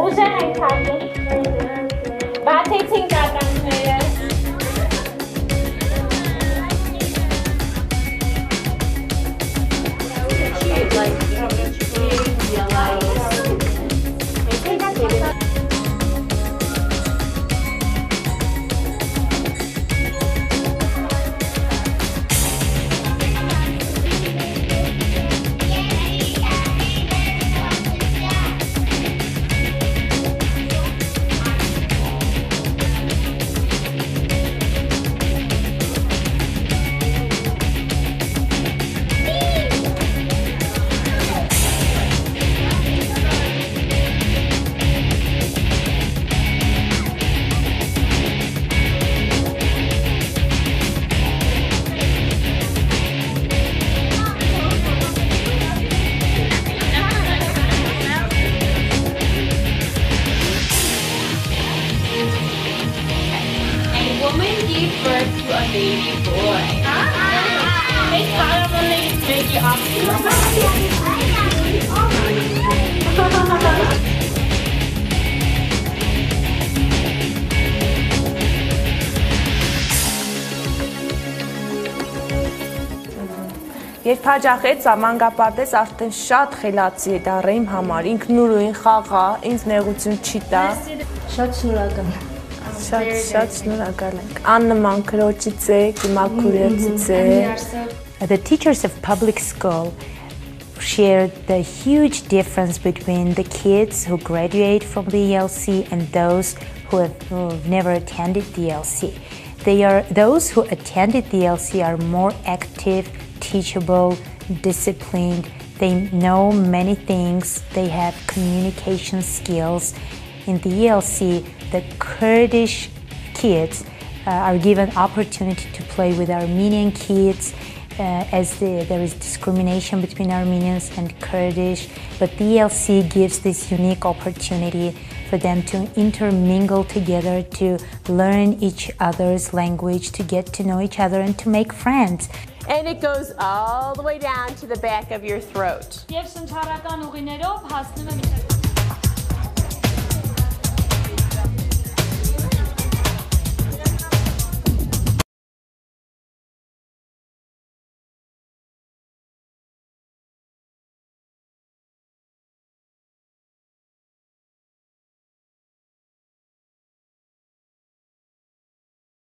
Ուժեղ ենք հանդիպում։ Բացեցին կականները։ Երբ հաջախեց մանկապարտեզ արդեն շատ խելացի է դառը իմ համար, ինքնուրույն խաղա, ինձ նեղություն չի տա։ Շատ շնորհակալ։ Շատ շնորհակալ ենք։ Աննման քրոջից է, հիմա քուրերցից է։ The teachers of public school share the huge difference between the kids who graduate from the ELC and those who have never attended the ELC. Those who attended the ELC are more active, teachable, disciplined. They know many things. They have communication skills. In the ELC, the Kurdish kids are given opportunity to play with Armenian kids as there is discrimination between Armenians and Kurdish, but the ELC gives this unique opportunity for them to intermingle together, to learn each other's language, to get to know each other and to make friends. And it goes all the way down to the back of your throat. Եվ շնչառական ուղիներով հասնում եմ